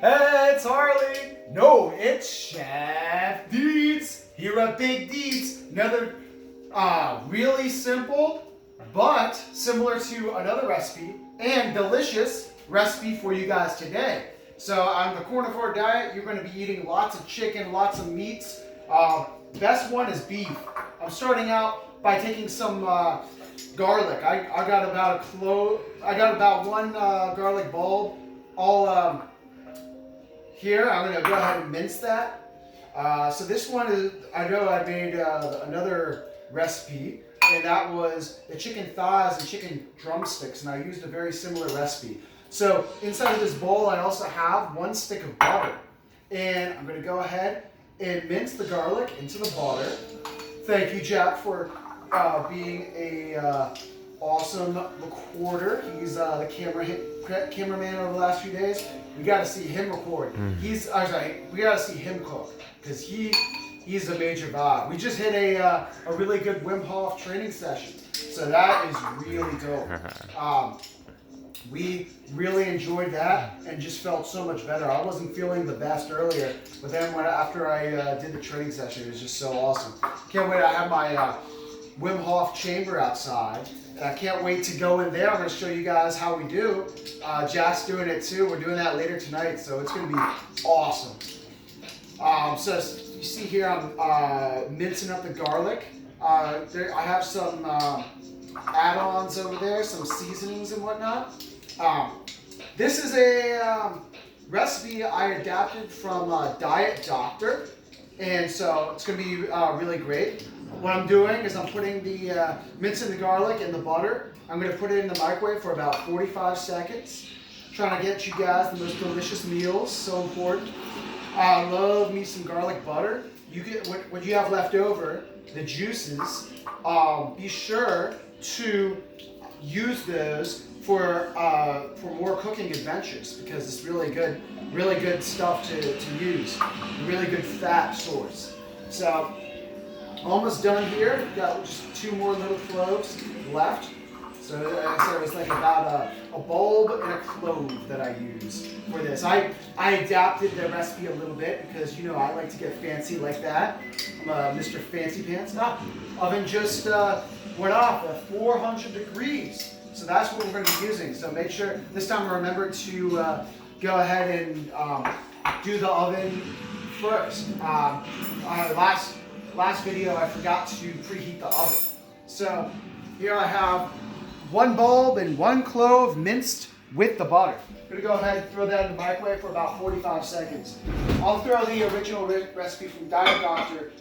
Hey, it's Harley. No, it's Chef Deeds here at Big Deeds. Another really simple but similar to another recipe and delicious recipe for you guys today. So on the carnivore diet, you're going to be eating lots of chicken, lots of meats. Best one is beef. I'm starting out by taking some garlic. I got about one garlic bulb all here. I'm going to go ahead and mince that. So this one is, I know I made another recipe, and that was the chicken thighs and chicken drumsticks, and I used a very similar recipe. So inside of this bowl, I also have 1 stick of butter, and I'm going to go ahead and mince the garlic into the butter. Thank you, Jack, for being a awesome recorder. He's the cameraman over the last few days. We got to see him record. We got to see him cook because he's a major vibe. We just hit a really good Wim Hof training session, so that is really dope. We really enjoyed that and just felt so much better. I wasn't feeling the best earlier, but then after I did the training session, it was just so awesome. Can't wait. I have my Wim Hof chamber outside, and I can't wait to go in there. I'm going to show you guys how we do. Jack's doing it too. We're doing that later tonight, so it's going to be awesome. So you see here, I'm mincing up the garlic. I have some add-ons over there, some seasonings and whatnot. This is a recipe I adapted from Diet Doctor, and so it's going to be really great. What I'm doing is I'm putting the mincing the garlic in the butter. I'm going to put it in the microwave for about 45 seconds. Trying to get you guys the most delicious meals, so important. I love me some garlic butter. You get what you have left over, the juices. Be sure to use those for more cooking adventures because it's really good stuff to use. Really good fat source. So almost done here. Got just 2 more little cloves left. So like I said, it's like about a bulb and a clove that I use for this. I adapted the recipe a little bit because I like to get fancy like that. I'm Mr. Fancy Pants. Oven just went off at 400 degrees. So that's what we're going to be using. So make sure this time remember to go ahead and do the oven first. Last video I forgot to preheat the oven. So here I have 1 bulb and 1 clove minced with the butter. I'm going to go ahead and throw that in the microwave for about 45 seconds. I'll throw the original recipe from Diet Doctor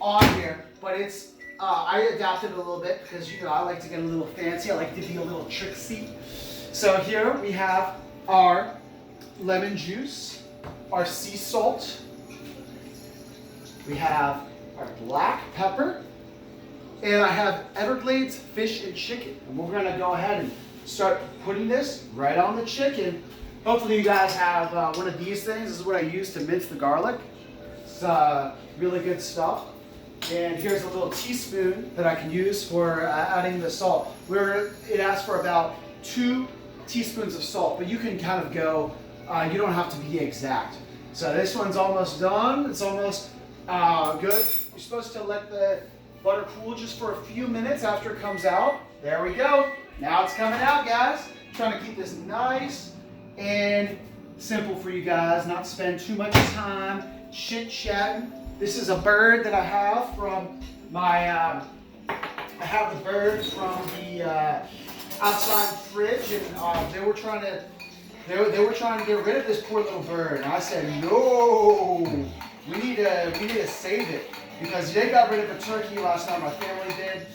on here, but it's I adapted it a little bit because I like to get a little fancy. I like to be a little tricksy. So here we have our lemon juice, our sea salt, we have our black pepper, and I have Everglades fish and chicken. And we're going to go ahead and start putting this right on the chicken. Hopefully you guys have one of these things. This is what I use to mince the garlic. It's really good stuff. And here's a little teaspoon that I can use for adding the salt. It asks for about 2 teaspoons of salt, but you can kind of go, you don't have to be exact. So this one's almost done. It's almost good. You're supposed to let the butter cool just for a few minutes after it comes out. There we go. Now it's coming out, guys. I'm trying to keep this nice and simple for you guys, not spend too much time chit-chatting. This is a bird that I have from my, I have the bird from the outside fridge, and they were trying to get rid of this poor little bird. And I said, no, we need to save it because they got rid of a turkey last time. My family did.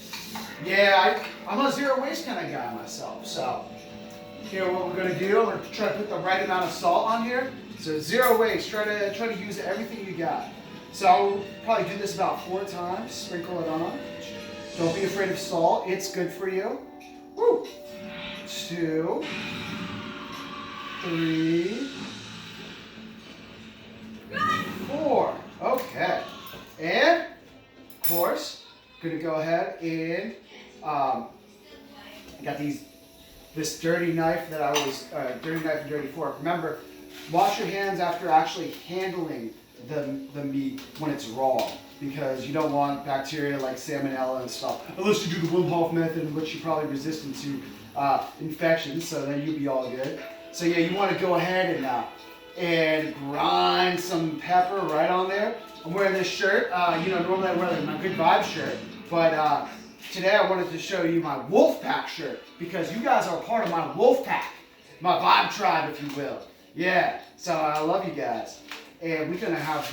Yeah, I'm a zero waste kind of guy myself. So here, what we're gonna do, I'm gonna try to put the right amount of salt on here. So zero waste. Try to use everything you got. So I'll probably do this about 4 times, sprinkle it on. Don't be afraid of salt, it's good for you. Woo! 2, 3, 4. Okay. And, of course, I'm gonna go ahead and, I got this dirty knife that I was, dirty knife and dirty fork. Remember, wash your hands after actually handling the meat when it's raw, because you don't want bacteria like salmonella and stuff, unless you do the Wim Hof method, in which you're probably resistant to infections, so then you'll be all good. So yeah, you want to go ahead and grind some pepper right on there. I'm wearing this shirt. Normally I wear like my Good Vibes shirt, but today I wanted to show you my Wolfpack shirt, because you guys are a part of my Wolfpack, my vibe tribe, if you will. Yeah, so I love you guys, and we're gonna have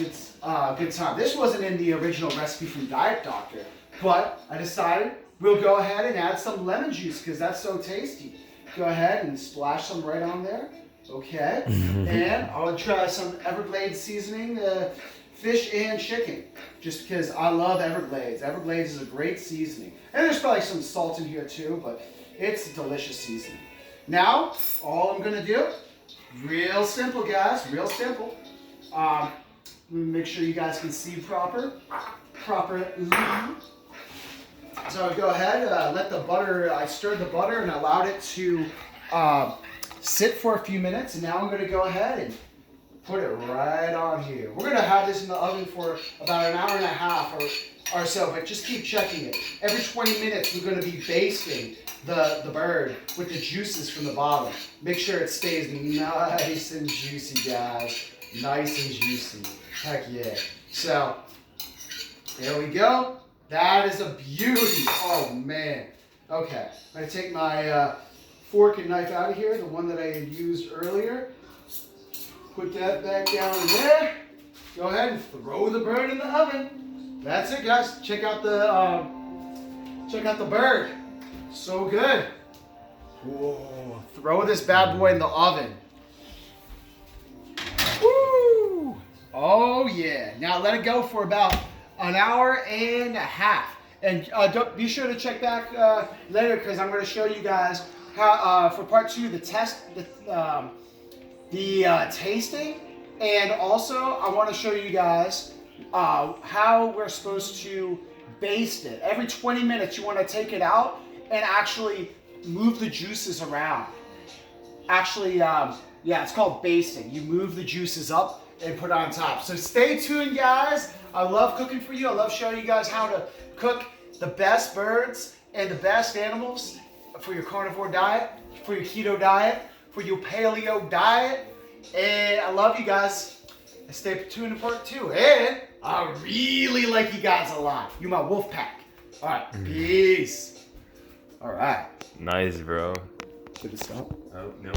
good time. This wasn't in the original recipe from Diet Doctor, but I decided we'll go ahead and add some lemon juice, because that's so tasty. Go ahead and splash some right on there. Okay, and I'll try some Everglades seasoning, fish and chicken, just because I love Everglades. Everglades is a great seasoning. And there's probably some salt in here too, but it's delicious seasoning. Now, all I'm gonna do, real simple guys, real simple. Make sure you guys can see properly. So I go ahead, let the butter, I stirred the butter and allowed it to sit for a few minutes, and now I'm gonna go ahead and put it right on here. We're gonna have this in the oven for about an hour and a half or so, but just keep checking it. Every 20 minutes, we're gonna be basting the bird with the juices from the bottom. Make sure it stays nice and juicy, guys. Nice and juicy. Heck yeah. So, there we go. That is a beauty. Oh man. Okay, I'm gonna take my fork and knife out of here, the one that I had used earlier. Put that back down there. Go ahead and throw the bird in the oven. That's it, guys. Check out the bird. So good. Whoa. Throw this bad boy in the oven. Woo! Oh yeah. Now let it go for about an hour and a half. And don't be sure to check back later, because I'm going to show you guys how for part 2 the tasting, and also I want to show you guys how we're supposed to baste it. Every 20 minutes you want to take it out and actually move the juices around. Actually, yeah, it's called basting. You move the juices up and put it on top. So stay tuned, guys. I love cooking for you. I love showing you guys how to cook the best birds and the best animals for your carnivore diet, for your keto diet, for your paleo diet. And I love you guys. Stay tuned to part 2. And I really like you guys a lot. You're my wolf pack. All right, peace. All right. Nice, bro. Should it stop? Oh, no.